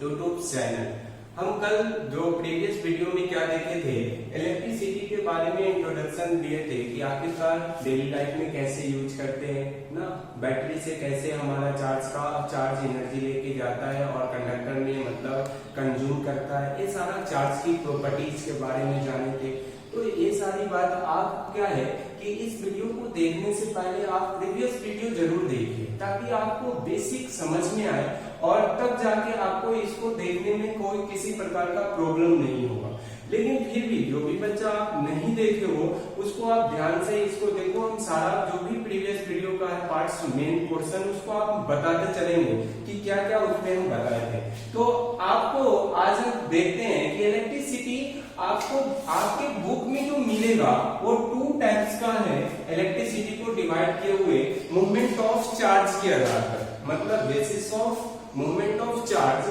YouTube channel. हम कल जो प्रीवियस वीडियो में क्या देखे थे, इलेक्ट्रिसिटी के बारे में इंट्रोडक्शन दिए थे कि आखिरकार डेली लाइफ में कैसे यूज करते हैं ना, बैटरी से कैसे हमारा चार्ज एनर्जी लेके जाता है और कंडक्टर में मतलब कंज्यूम करता है, ये सारा चार्ज की प्रॉपर्टीज के बारे में जाने थे। तो ये सारी बात आप क्या है कि इस वीडियो को देखने से पहले आप प्रीवियस वीडियो जरूर देखिए ताकि आपको बेसिक समझ में आए और तब जाके आपको इसको देखने में कोई किसी प्रकार का प्रॉब्लम नहीं होगा। लेकिन फिर भी जो भी बच्चा आप नहीं देखे हो उसको आप ध्यान से इसको देखो। हम सारा जो भी प्रीवियस वीडियो का है पार्ट्स मेन पोर्शन उसको आप बताते चलेंगे कि क्या क्या उसमें हम बताए थे। तो आपको आज हम देखते हैं कि इलेक्ट्रिसिटी आपको आपके बुक में जो मिलेगा वो 2 टाइप्स का है। इलेक्ट्रिसिटी को डिवाइड किए हुए मूवमेंट ऑफ चार्ज के आधार पर, मतलब basis of movement of charge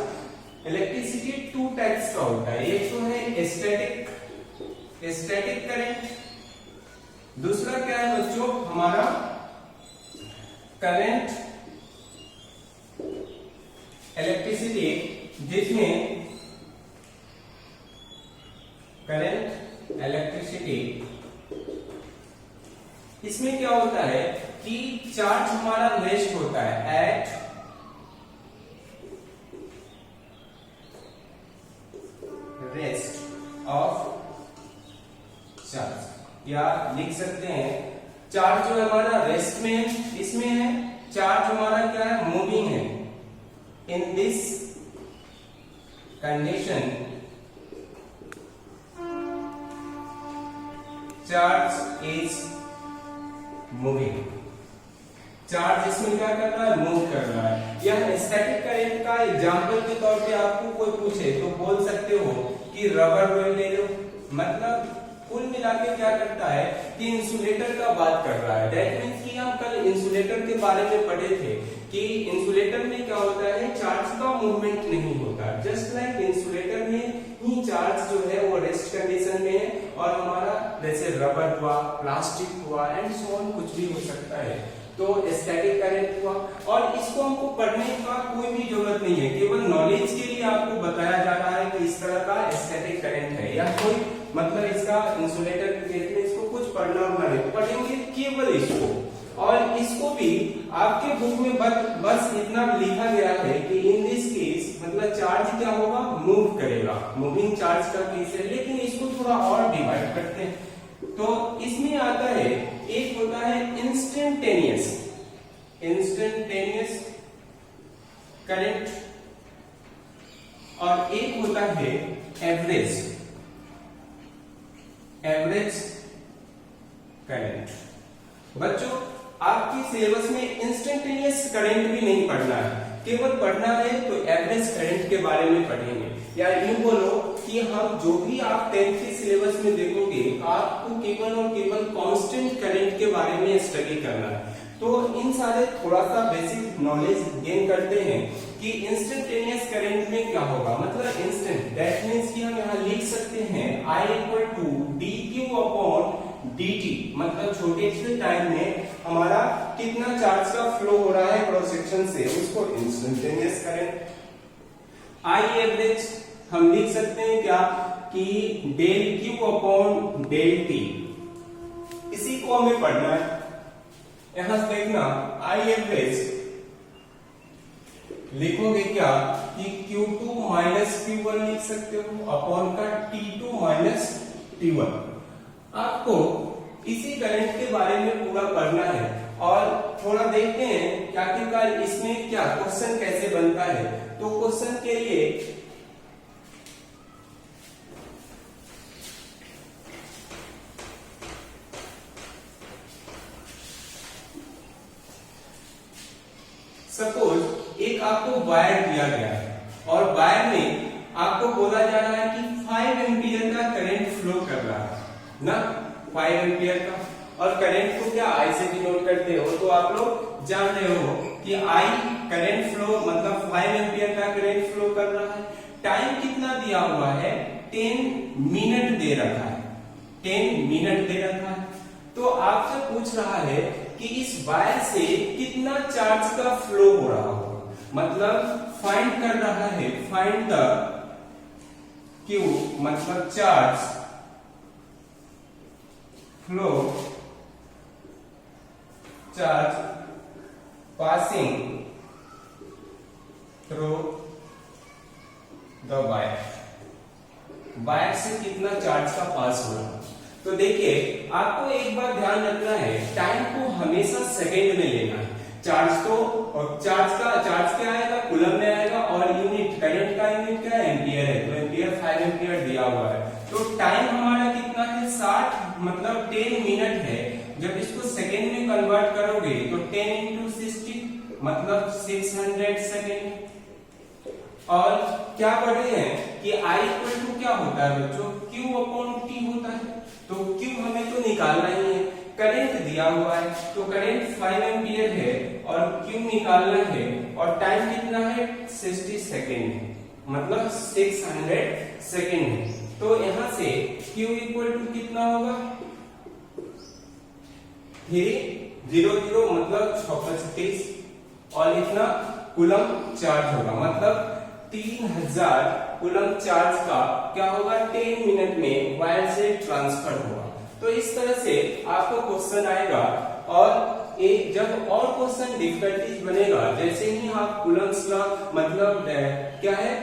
electricity 2 types का होता है। एक तो है स्टैटिक करंट, दूसरा क्या है बच्चों हमारा करंट इलेक्ट्रिसिटी, जिसमें करंट इलेक्ट्रिसिटी इसमें क्या होता है कि चार्ज हमारा रेस्ट होता है एट रेस्ट ऑफ चार्ज, या लिख सकते हैं चार्ज जो हमारा रेस्ट में इसमें है, चार्ज हमारा क्या है मूविंग है। In this condition charge is moving, charge इसमें क्या कर रहा है मूव कर रहा है। यह स्टैटिक करंट का एग्जांपल के तौर पे आपको कोई पूछे तो बोल सकते हो कि रबर रोल ले लो, मतलब कुल मिला के क्या करता है कि इंसुलेटर का बात कर रहा है। दैट मींस कि हम कल इंसुलेटर के बारे में पढ़े थे कि इंसुलेटर में क्या होता है चार्ज का मूवमेंट नहीं होता, जस्ट लाइक इंसुलेटर में ही चार्ज जो है वो रेस्ट कंडीशन में है और हमारा जैसे रबर हुआ, प्लास्टिक हुआ एंड सो ऑन कुछ भी हो सकता है। तो स्टैटिक करंट हुआ और इसको हमको पढ़ने का कोई भी जरूरत नहीं है, केवल नॉलेज के लिए आपको बताया जा रहा है कि इस तरह का स्टैटिक करंट है, या कोई मतलब इसका इंसुलेटर के केस में इसको कुछ पढ़ना नहीं, पढ़ेंगे केवल इसको। और इसको भी आपके बुक में बस इतना लिखा गया है कि इन दिस केस मतलब चार्ज क्या होगा मूव करेगा, मूविंग चार्ज का केस है। लेकिन इसको थोड़ा और डिवाइड करते हैं तो इसमें आता है एक होता है इंस्टेंटेनियस करंट और एक होता है एवरेज करंट। बच्चों आपकी सिलेबस में इंस्टेंटेनियस करंट भी नहीं पढ़ना है, केवल पढ़ना है तो एवरेज करंट के बारे में पढ़ेंगे। या यूं बोलो कि हम जो भी आप 10th के सिलेबस में देखोगे आपको केवल और केवल कांस्टेंट करंट के बारे में स्टडी करना है। तो इन सारे थोड़ा सा बेसिक नॉलेज गेन करते हैं कि इंस्टेंटेनियस करंट में क्या होगा। मतलब इंस्टेंट दैट मींस कि हम यहाँ लिख सकते हैं I = dq/dt, मतलब छोटे से टाइम में हमारा कितना चार्ज का फ्लो हो रहा है क्रॉस सेक्शन से, उसको इंस्टेंटेनियस करंट। I एवरेज हम लिख सकते हैं क्या कि ΔQ/ΔT, इसी को हमें पढ़ना है। यहां से देखना I एवरेज लिखोगे क्या कि Q2 - Q1 लिख सकते हो अपॉन का T2 - T1। आपको इसी करंट के बारे में पूरा पढ़ना है और थोड़ा देखते हैं कि आखिरकार इसमें क्या क्वेश्चन कैसे बनता है। तो क्वेश्चन के लिए सपोज एक आपको वायर दिया गया है और वायर में आपको बोला जा रहा है कि 5 एम्पियर का करंट फ्लो कर रहा है ना, 5 एम्पियर का, और करंट को क्या I से डिनोट करते हो तो आप लोग जान रहे हो कि I करंट फ्लो मतलब 5 एम्पियर का करंट फ्लो कर रहा है। टाइम कितना दिया हुआ है 10 मिनट दे रखा है, 10 मिनट दे रखा है। तो आपसे पूछ रहा है कि इस वायर से कितना चार्ज का फ्लो हो रहा होगा, मतलब फाइंड कर रहा है, फाइंड द क्यू मतलब charge flow, charge passing through the wire, wire से कितना चार्ज का पास हो रहा। तो देखिए आपको एक बार ध्यान रखना है, टाइम को हमेशा सेकंड में लेना है। चार्ज तो, और चार्ज क्या आएगा, कूलम में आएगा, और यूनिट करंट का यूनिट क्या है, एम्पियर है, तो एम्पियर 5 एम्पियर दिया हुआ है। तो टाइम हमारा कितना है, 60 मतलब 10 मिनट है। जब इसको सेकंड में कन्वर्ट करोगे तो 10 इंटू 60 मतलब 600 सेकेंड। और क्या पढ़े हैं कि I इक्वल टू क्या होता है बच्चों, Q अपॉन T होता है। तो Q हमें तो निकालना ही है, करंट दिया हुआ है तो करंट 5 एम्पियर है और Q निकालना है, और टाइम कितना है 60 सेकेंड है, मतलब 600 सेकेंड है। तो यहां से Q इक्वल टू कितना होगा, 300 मतलब 635, और इतना कूलम चार्ज होगा, मतलब 3000 कूलम चार्ज का क्या होगा 10 मिनट में वायर से ट्रांसफर होगा। तो इस तरह से आपको क्वेश्चन आएगा, और एक जब और क्वेश्चन डिफिकल्टीज बनेगा, जैसे ही आप कूलम्स लॉ मतलब क्या है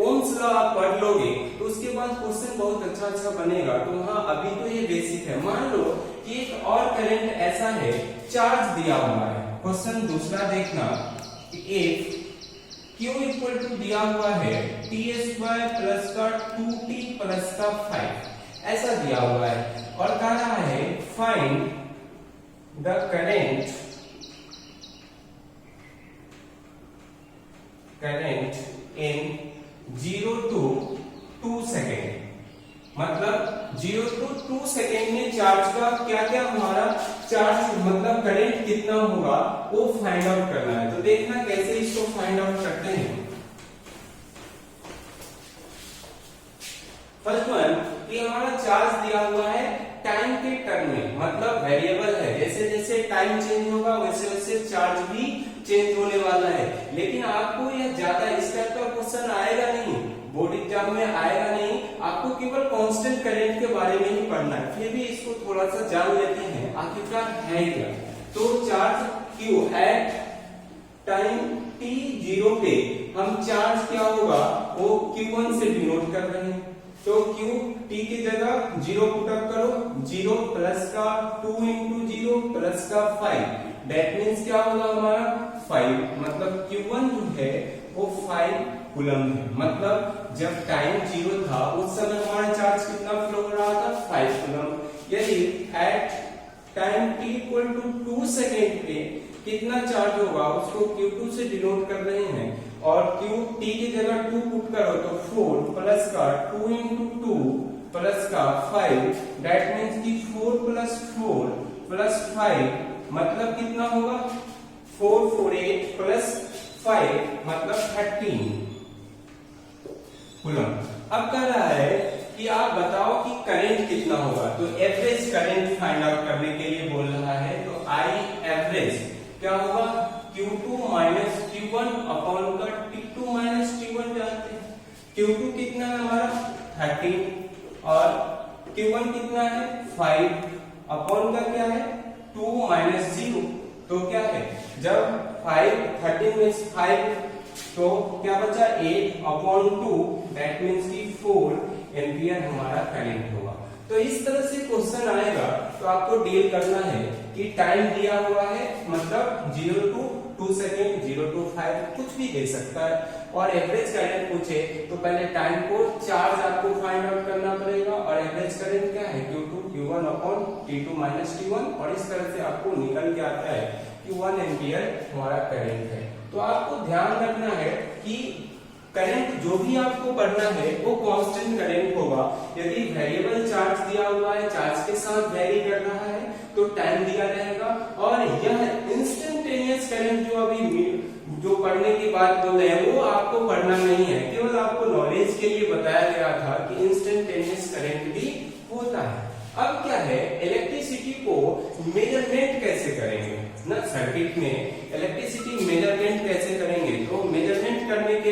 ओम्स लॉ आप पढ़ लोगे तो उसके बाद क्वेश्चन बहुत अच्छा बनेगा। तो हाँ अभी तो ये बेसिक है। मान लो कि एक और करंट ऐसा है, चार्ज दिया हुआ है। क्वेश्चन दूसरा देखना, एक Q इक्वल टू दिया हुआ है t² प्लस का 2t प्लस का 5 ऐसा दिया हुआ है, और कह रहा है find the current in 0 to 2 second, मतलब 0 to 2 सेकेंड में चार्ज का क्या क्या हमारा चार्ज मतलब करंट कितना होगा वो फाइंड आउट करना है। तो देखना कैसे इसको फाइंड आउट करते हैं। फर्स्ट वन, ये हमारा चार्ज दिया हुआ है टाइम के टर्म में, मतलब वेरिएबल है, जैसे जैसे टाइम चेंज होगा वैसे वैसे चार्ज भी चेंज होने वाला है। लेकिन आपको यह ज्यादा इस टाइप का क्वेश्चन आएगा नहीं, बोर्ड एग्जाम में आएगा नहीं, आपको केवल कांस्टेंट करंट के बारे में ही पढ़ना है। फिर भी इसको थोड़ा सा जान लेते हैं आखिरकार है क्या। तो charge Q at time t0 पे हम चार्ज क्या होगा वो Q1 से डिनोट कर रहे हैं। तो Q t की जगह 0 पुट अप करो, 0 प्लस का 2 इंटू 0 प्लस का 5, दैट मीन्स क्या होगा हमारा 5, मतलब Q1 जो है वो 5 कूलम है। मतलब जब टाइम 0 था उस समय हमारा चार्ज कितना फ्लो हो रहा था 5 कूलम। यदि at time t equal to 2 second पे कितना चार्ज होगा उसको Q2 से डिनोट कर रहे हैं, और Q t की जगह 2 पुट करो तो 4 प्लस का 2 इंटू 2 प्लस का 5, दैट मीन्स कि 4 प्लस 4 प्लस 5 मतलब कितना होगा 448 प्लस 5 मतलब 13 कूलम। अब कह रहा है कि आप बताओ कि करंट कितना होगा। तो एवरेज करंट फाइंड आउट करने के लिए बोल रहा है। तो I एवरेज क्या होगा Q2 माइनस Q1 अपॉन का T2 माइनस T1 जानते हैं। Q2 कितना है हमारा 13 और Q1 कितना है 5 अपॉन का क्या है 2 माइनस 0, तो क्या है जब 5 13 में 5 तो क्या बचा 8 अपॉन 2, दैट मीन्स कि 4 एम्पियर हमारा करंट होगा। तो इस तरह से क्वेश्चन आएगा तो आपको डील करना है कि टाइम दिया हुआ है, मतलब 0 to 2 सेकेंड 0 to 5 कुछ भी दे सकता है, और एवरेज करंट पूछे तो पहले टाइम को चार्ज आपको फाइंड आउट करना पड़ेगा, और एवरेज करंट क्या है Q2 Q1 upon T2 minus T1, और इस तरह से आपको निकल के आता है कि 1 एम्पियर हमारा करंट है। तो आपको ध्यान रखना है कि करंट जो भी आपको पढ़ना है वो कांस्टेंट करंट होगा। यदि वेरिएबल चार्ज दिया हुआ है, चार्ज के साथ वेरी कर रहा है तो टाइम दिया रहेगा, और यह इंस्टेंटेनियस करंट जो अभी जो पढ़ने की बात बोल रहे हैं वो आपको पढ़ना नहीं है, केवल आपको नॉलेज के लिए बताया गया था कि इंस्टेंटेनियस करंट भी होता है। अब क्या है इलेक्ट्रिसिटी को मेजरमेंट कैसे करेंगे ना, सर्किट में इलेक्ट्रिसिटी मेजरमेंट कैसे करेंगे। तो मेजरमेंट करने के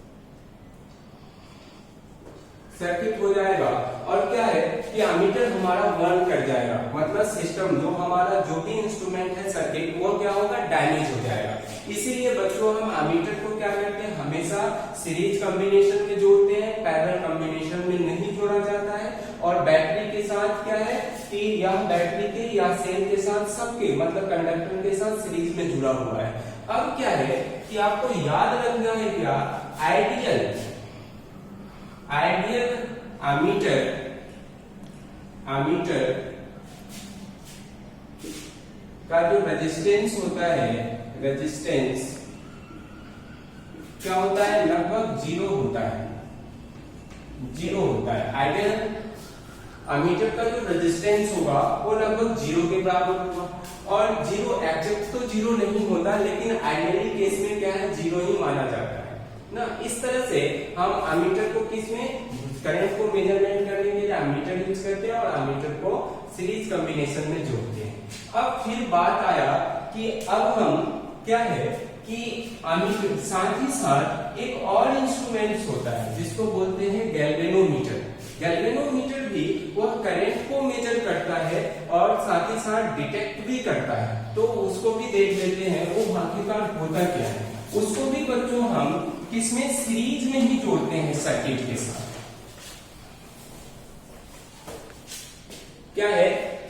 सर्किट हो जाएगा और क्या है कि एमीटर हमारा वर्न कर जाएगा, मतलब सिस्टम जो हमारा जो भी इंस्ट्रूमेंट है सर्किट वो क्या होगा, डैमेज हो जाएगा। इसीलिए बच्चों हम एमीटर को क्या करते हैं, हमेशा सीरीज कॉम्बिनेशन में जोड़ते हैं, पैरेलल कॉम्बिनेशन में नहीं जोड़ा जाता है। और बैटरी के साथ क्या है कि यह बैटरी के या सेल के साथ सबके मतलब कंडक्टर के साथ सीरीज में जुड़ा हुआ है। अब क्या है कि आपको याद रखना है क्या, आइडियल एमीटर का जो रेजिस्टेंस होता है, रेजिस्टेंस क्या होता है, लगभग जीरो होता है, जीरो होता है। आइडियल एमीटर का जो रेजिस्टेंस होगा वो लगभग जीरो के बराबर होगा। और जीरो एग्जैक्ट तो जीरो नहीं होता, लेकिन आइडियली केस में क्या है, जीरो ही माना जाता है ना। इस तरह से हम एमीटर को किसमें, करंट को मेजरमेंट करने के लिए एमीटर यूज करते हैं और एमीटर को सीरीज कॉम्बिनेशन में जोड़ते हैं। अब फिर बात आया कि अब हम क्या है कि एमीटर साथ ही साथ एक और इंस्ट्रूमेंट होता है जिसको बोलते हैं गैल्वेनोमीटर। गैल्वेनोमीटर भी वह करंट को मेजर करता है और साथ ही साथ डिटेक्ट भी करता है। तो उसको भी देख लेते हैं वो आखिरकार होता क्या है। उसको भी बच्चों हम किसमें, सीरीज में ही जोड़ते हैं सर्किट के साथ। क्या है,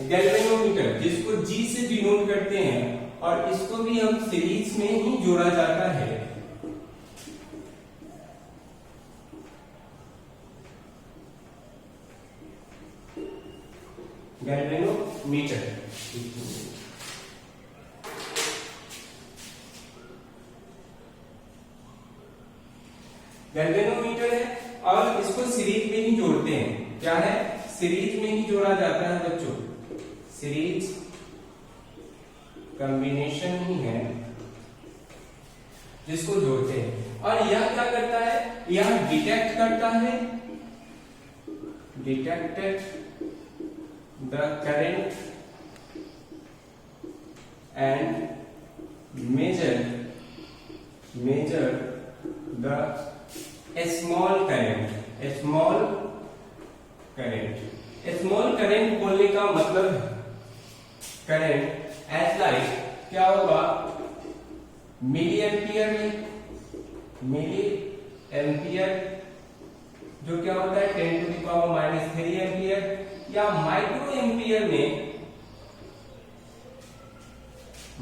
गैल्वेनोमीटर जिसको G से डिनोट करते हैं और इसको भी हम सीरीज में ही जोड़ा जाता है। गैल्वेनोमीटर गैल्वेनोमीटर है और इसको सीरीज में ही जोड़ते हैं। क्या है, सीरीज में ही जोड़ा जाता है बच्चों, सीरीज कॉम्बिनेशन ही है जिसको जोड़ते हैं। और यह क्या करता है, यह डिटेक्ट करता है, detected the current and measure the small current. Small current बोलने का मतलब करंट एज लाइक क्या होगा, मिली एम्पियर में, मिली एम्पियर जो क्या होता है 10 टू द पावर -3 एम्पियर, या माइक्रो एम्पियर में,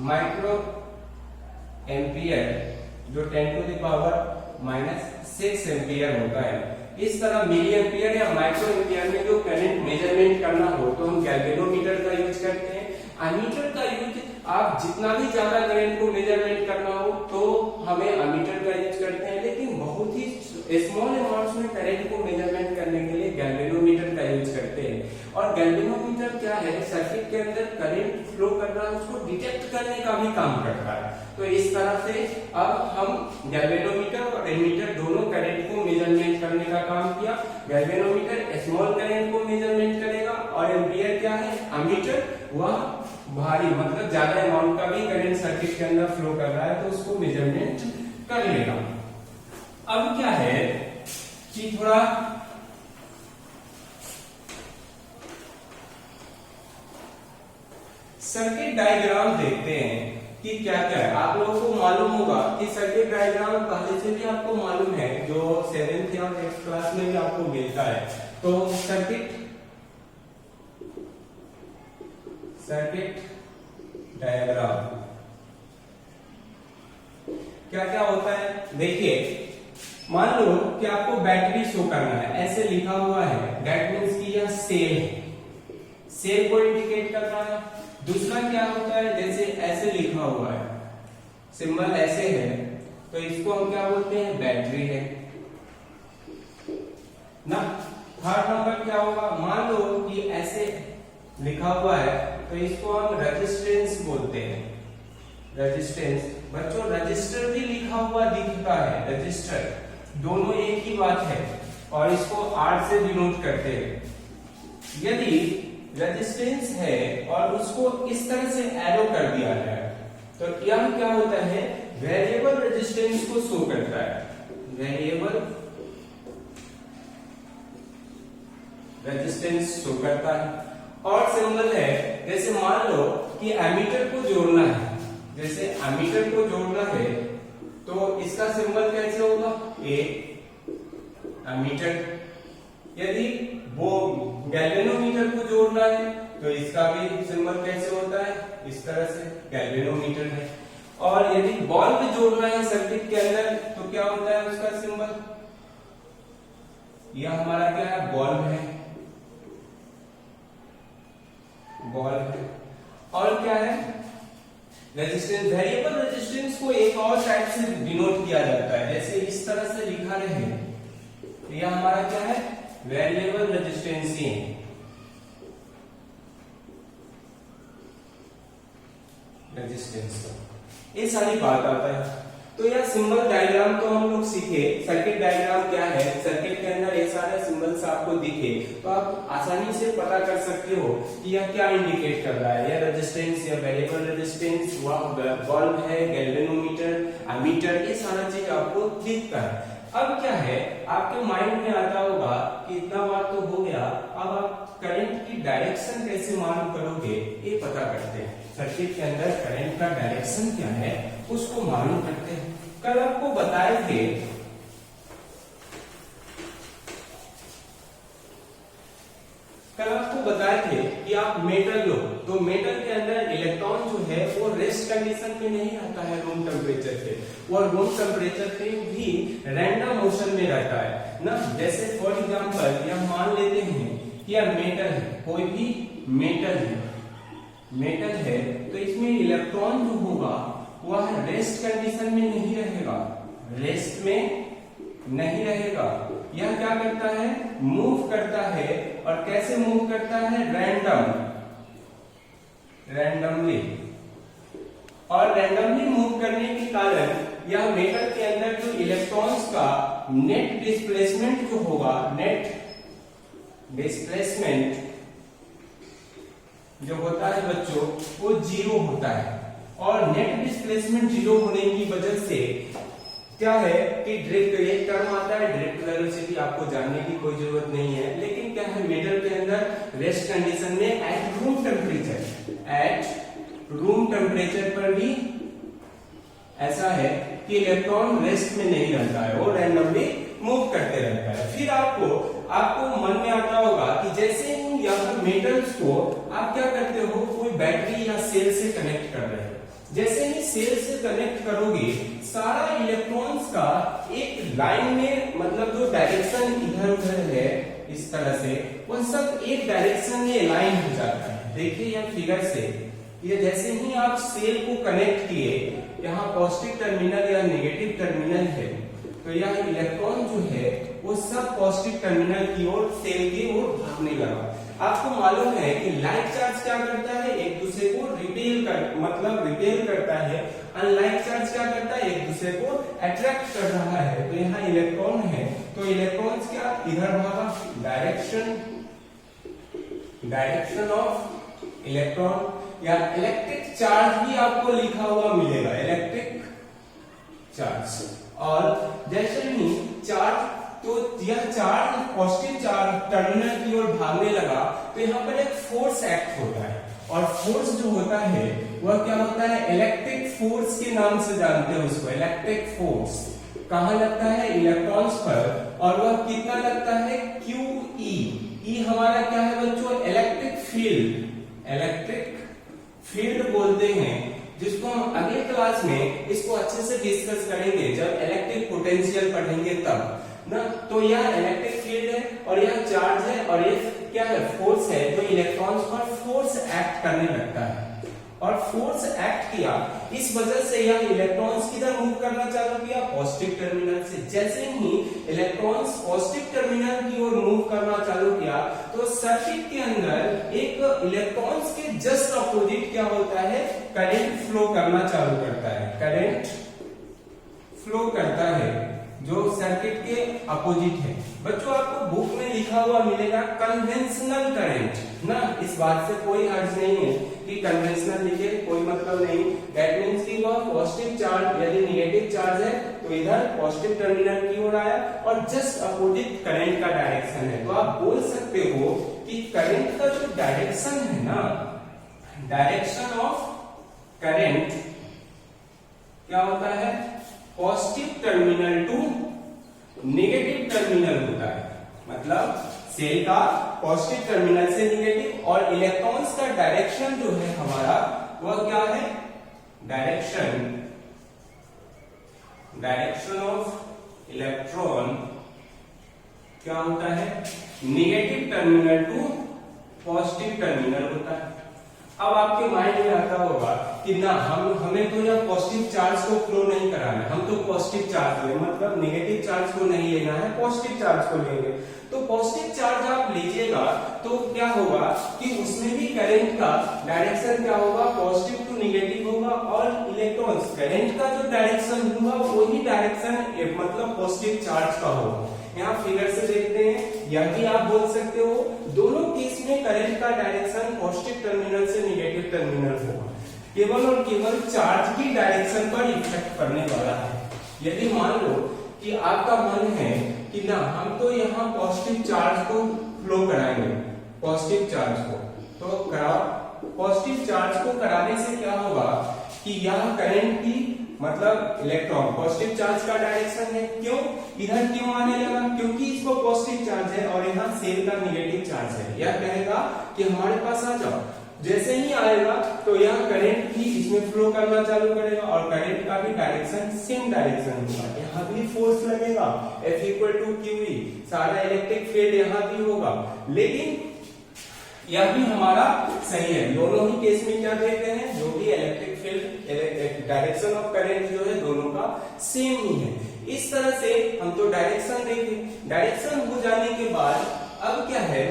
माइक्रो एम्पियर जो 10 टू द पावर -6 एम्पियर होता है। इस तरह मिली एम्पियर या माइक्रो एम्पियर में जो करंट मेजरमेंट करना हो तो हम गैल्वेनोमीटर का यूज करते हैं। एमीटर का यूज आप जितना भी ज्यादा करंट को मेजरमेंट करना हो तो हमें एमीटर का यूज करते हैं, लेकिन बहुत ही स्मॉल अमाउंट्स में करंट को मेजरमेंट करने के लिए गैल्वेनोमीटर का यूज करते हैं। और गैल्वेनोमीटर क्या है, सर्किट के अंदर करंट फ्लो कर रहा है उसको डिटेक्ट करने का भी काम करता है। तो इस तरह से अब हम गैल्वेनोमीटर और एमीटर दोनों करंट को मेजरमेंट करने का काम किया। गैल्वेनोमीटर स्मॉल करंट को मेजरमेंट करेगा और एम्पियर क्या है, एमीटर वह भारी मतलब ज्यादा अमाउंट का भी करंट सर्किट के अंदर फ्लो कर रहा है तो उसको मेजरमेंट कर लेगा। अब क्या है कि थोड़ा सर्किट डायग्राम देखते हैं कि क्या क्या है। आप लोगों को मालूम होगा कि सर्किट डायग्राम पहले से भी आपको मालूम है, जो 7th या 8th क्लास में भी आपको मिलता है। तो सर्किट डायग्राम क्या क्या होता है, देखिए मान लो कि आपको बैटरी शो करना है, ऐसे लिखा हुआ है, दैट मीन्स कि यह सेल है, सेल को इंडिकेट कर रहा है। दूसरा क्या होता है, जैसे ऐसे लिखा हुआ है, सिंबल ऐसे है तो इसको हम क्या बोलते हैं, बैटरी है ना। थर्ड नंबर क्या होगा, मान लो कि ऐसे लिखा हुआ है तो इसको हम रेजिस्टेंस बोलते हैं, रेजिस्टेंस। बच्चों रजिस्टर भी लिखा हुआ दिखता है, रजिस्टर, दोनों एक ही बात है और इसको R से डिनोट करते हैं। यदि रेजिस्टेंस है और उसको इस तरह से एरो कर दिया जाए तो यह क्या होता है, वेरिएबल रेजिस्टेंस को शो करता है, वेरिएबल रेजिस्टेंस शो करता है। और सिंबल है जैसे मान लो कि एमीटर को जोड़ना है, जैसे एमीटर को जोड़ना है तो इसका सिंबल कैसे होगा, ए एमीटर। यदि वो गैल्वेनोमीटर को जोड़ना है तो इसका भी सिंबल कैसे होता है, इस तरह से गैल्वेनोमीटर है। और यदि बल्ब जोड़ना है सर्किट के अंदर तो क्या होता है उसका सिंबल, यह हमारा क्या है, बल्ब है, बल्ब है। और क्या है, रेजिस्टेंस। वेरिएबल रेजिस्टेंस को एक और टाइप से डिनोट किया जाता है, जैसे इस तरह से लिखा रहे तो यह हमारा क्या है, वेरिएबल रेजिस्टेंस ही है। रेजिस्टेंस ये सारी बात आता है। तो यह सिंबल डायग्राम तो हम लोग सीखे, सर्किट डायग्राम क्या है, सर्किट के अंदर ये सारे सिंबल्स आपको दिखे तो आप आसानी से पता कर सकते हो कि यह क्या इंडिकेट कर रहा है, यह रेजिस्टेंस या वेरिएबल रेजिस्टेंस, वह बल्ब है, गैल्वेनोमीटर, एमीटर, ये सारा चीज आपको दिखता है। अब क्या है, आपके माइंड में आता होगा कि इतना बात तो हो गया, अब आप करंट की डायरेक्शन कैसे मालूम करोगे, ये पता करते हैं। सर्किट के अंदर करंट का डायरेक्शन क्या है उसको मालूम करते हैं। कल आपको बताए थे कि आप मेटल लो तो मेटल के अंदर इलेक्ट्रॉन जो है वो रेस्ट कंडीशन में नहीं रहता है रूम टेम्परेचर पे, और रूम टेम्परेचर पे भी रैंडम मोशन में रहता है ना। जैसे फॉर एग्जांपल यह मान लेते हैं कि यह मेटल है, कोई भी मेटल है तो इसमें इलेक्ट्रॉन जो होगा वह रेस्ट कंडीशन में नहीं रहेगा, रेस्ट में नहीं रहेगा। यह क्या करता है, मूव करता है। और कैसे मूव करता है, रैंडमली। और रैंडमली मूव करने के कारण यह मेटल के अंदर जो इलेक्ट्रॉन्स का नेट डिस्प्लेसमेंट जो होगा, नेट डिस्प्लेसमेंट जो होता है बच्चों वो 0 होता है। और नेट डिस्प्लेसमेंट 0 होने की वजह से क्या है कि ड्रिफ्ट, एक टर्म आता है ड्रिफ्ट वेलोसिटी, आपको जानने की कोई जरूरत नहीं है, लेकिन क्या है मेटल के अंदर रेस्ट कंडीशन में एट रूम टेम्परेचर पर भी ऐसा है कि इलेक्ट्रॉन रेस्ट में नहीं रहता है, वो रैंडमली मूव करते रहता है। फिर आपको मन में आता होगा कि जैसे ही यहाँ मेटल्स को आप क्या करते हो, कोई बैटरी या सेल से कनेक्ट कर रहे हो, जैसे ही सेल से कनेक्ट करोगे सारा इलेक्ट्रॉन्स का एक लाइन में, मतलब जो डायरेक्शन इधर उधर है इस तरह से, वह सब एक डायरेक्शन में अलाइन हो जाता है। देखिए यह फिगर से, ये जैसे ही आप सेल को कनेक्ट किए, यहाँ पॉजिटिव टर्मिनल या नेगेटिव टर्मिनल है, तो यह इलेक्ट्रॉन जो है वो सब पॉजिटिव टर्मिनल की ओर, सेल की ओर भागने लगा। आपको मालूम है कि लाइक चार्ज क्या करता है, एक दूसरे को रिपेल करता है। अनलाइक चार्ज क्या करता है, एक दूसरे को अट्रैक्ट कर रहा है। तो यहाँ इलेक्ट्रॉन है तो इलेक्ट्रॉन्स क्या इधर भागा, डायरेक्शन ऑफ इलेक्ट्रॉन। या इलेक्ट्रिक चार्ज भी आपको लिखा हुआ मिलेगा, इलेक्ट्रिक चार्ज। और जैसे ही चार्ज, तो यह चार्ज पॉजिटिव चार्ज टर्मिनल की ओर भागने लगा तो यहाँ पर एक फोर्स एक्ट होता है। और फोर्स जो होता है वह क्या होता है, इलेक्ट्रिक फोर्स के नाम से जानते हैं उसको। इलेक्ट्रिक फोर्स कहाँ लगता है, इलेक्ट्रॉन्स पर। और वह कितना लगता है, QE। E हमारा क्या है बच्चों, इलेक्ट्रिक फील्ड बोलते हैं, जिसको हम अगले क्लास में इसको अच्छे से डिस्कस करेंगे जब इलेक्ट्रिक पोटेंशियल पढ़ेंगे तब ना। तो यह इलेक्ट्रिक फील्ड है और यह चार्ज है और ये क्या है, फोर्स है, जो इलेक्ट्रॉन्स पर फोर्स एक्ट करने लगता है। और फोर्स एक्ट किया, इस वजह से यह इलेक्ट्रॉन्स किधर मूव करना चालू किया, पॉजिटिव टर्मिनल से। जैसे ही इलेक्ट्रॉन्स पॉजिटिव टर्मिनल की ओर मूव करना चालू किया तो सर्किट के अंदर एक इलेक्ट्रॉन्स के जस्ट अपोजिट क्या होता है, करंट फ्लो करना चालू करता है। करंट फ्लो करता है जो सर्किट के अपोजिट है। बच्चों आपको बुक में लिखा हुआ मिलेगा कन्वेंशनल करंट ना, इस बात से कोई हर्ज नहीं है कि कन्वेंशनल लिखे, कोई मतलब नहीं। दैट मींस कि वह पॉजिटिव चार्ज यदि नेगेटिव चार्ज है तो इधर पॉजिटिव टर्मिनल की ओर आया और जस्ट अपोजिट करंट का डायरेक्शन है। तो आप बोल सकते हो कि करंट का जो डायरेक्शन है ना, डायरेक्शन ऑफ करंट क्या होता है, positive terminal to negative terminal होता है। मतलब सेल का पॉजिटिव टर्मिनल से नेगेटिव, और इलेक्ट्रॉन्स का डायरेक्शन जो है हमारा वह क्या है, डायरेक्शन ऑफ इलेक्ट्रॉन क्या होता है, negative terminal to positive terminal होता है। अब आपके माइंड में आता होगा कि ना हमें तो यह पॉजिटिव चार्ज को फ्लो नहीं कराना है, हम तो पॉजिटिव चार्ज लें, मतलब नेगेटिव चार्ज को नहीं लेना है, पॉजिटिव चार्ज को लेंगे। तो पॉजिटिव चार्ज आप लीजिएगा तो क्या होगा कि उसमें भी करंट का डायरेक्शन क्या होगा, पॉजिटिव टू नेगेटिव होगा, और इलेक्ट्रॉन्स करंट का जो डायरेक्शन होगा वही डायरेक्शन मतलब पॉजिटिव चार्ज का होगा। यहाँ फिगर से देखते हैं, यह भी आप बोल सकते हो दोनों केस में करंट का डायरेक्शन पॉजिटिव टर्मिनल से नेगेटिव टर्मिनल होगा। केवल और केवल चार्ज की डायरेक्शन पर इफेक्ट करने वाला है। यदि मान लो कि आपका मन है कि ना हम तो यहाँ पॉजिटिव चार्ज को फ्लो कराएंगे, पॉजिटिव चार्ज को तो कराओ। पॉजिटिव चार्ज को कराने से क्या होगा कि यह करंट की मतलब इलेक्ट्रॉन पॉजिटिव चार्ज का डायरेक्शन है, क्यों इधर क्यों आने लगा, क्योंकि इसको पॉजिटिव चार्ज है और यहाँ सेल का नेगेटिव चार्ज है। यह कहेगा कि हमारे पास आ जाओ, जैसे ही आएगा तो यह करंट भी इसमें फ्लो करना चालू करेगा और करंट का भी डायरेक्शन सेम डायरेक्शन होगा। यहाँ भी फोर्स लगेगा F इक्वल टू QE, सारा इलेक्ट्रिक फील्ड यहाँ भी होगा। लेकिन यह भी हमारा सही है, दोनों ही केस में क्या देते हैं, जो भी electric field direction of current जो है दोनों का सेम ही है। इस तरह से हम तो डायरेक्शन देंगे। डायरेक्शन हो जाने के बाद अब क्या है,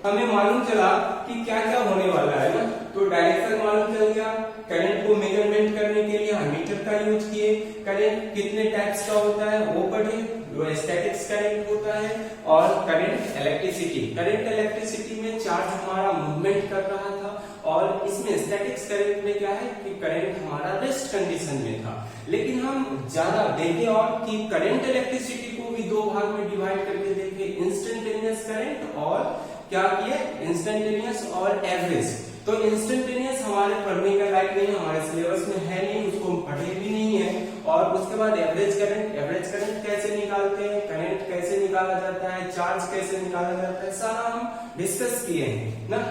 हमें मालूम चला कि क्या क्या होने वाला है ना, तो डायरेक्शन मालूम चल गया। करंट को मेजरमेंट करने के लिए हम मीटर का यूज किए। करंट कितने टाइप्स का होता है वो पढ़े, जो स्टैटिक्स करंट होता है और करंट इलेक्ट्रिसिटी। करंट इलेक्ट्रिसिटी में चार्ज हमारा मूवमेंट कर रहा था, और इसमें स्टैटिक्स करंट में क्या है कि करंट हमारा रेस्ट कंडीशन में था। लेकिन हम ज्यादा देखे और कि करंट इलेक्ट्रिसिटी को भी दो भाग में डिवाइड करके देखे, इंस्टेंटेनियस करंट और क्या किए, इंस्टेंटेनियस और एवरेज। तो इंस्टेंटेनियस हमारे पढ़ने का लायक नहीं, हमारे सिलेबस में है नहीं, उसको पढ़े भी नहीं है। और उसके बाद एवरेज करंट कैसे निकालते हैं, करंट कैसे निकाला जाता है, चार्ज कैसे निकाला जाता है, सारा हम डिस्कस किए हैं ना।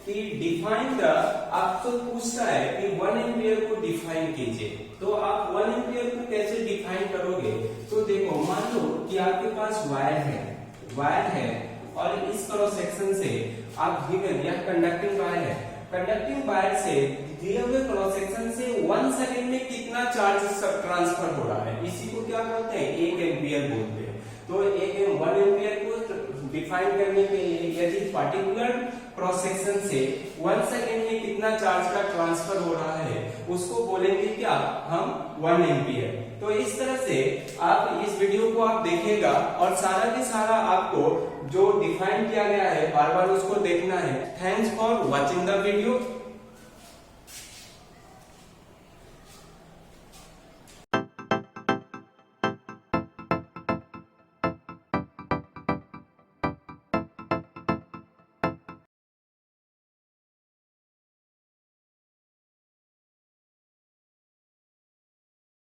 कि डिफाइन द, आपको पूछता है कि 1 एम्पियर को डिफाइन कीजिए, तो आप 1 एम्पियर को कैसे डिफाइन करोगे। तो देखो, मान लो कि आपके पास वायर है और इस क्रॉस सेक्शन से आप गिवन यह कंडक्टिंग वायर है, कंडक्टिंग वायर से दिए हुए क्रॉस सेक्शन से 1 सेकेंड में कितना चार्ज ट्रांसफर हो रहा है, इसी को क्या बोलते हैं, 1 एम्पियर बोलते हैं। तो 1 एम्पियर को डिफाइन करने के लिए यदि पर्टिकुलर क्रॉस सेक्शन से 1 सेकेंड में कितना चार्ज का ट्रांसफर हो रहा है उसको बोलेंगे क्या, हम 1 एम्पियर। तो इस तरह से आप इस वीडियो को आप देखेगा और सारा के सारा आपको जो डिफाइन किया गया है बार बार उसको देखना है। Thanks for watching the video.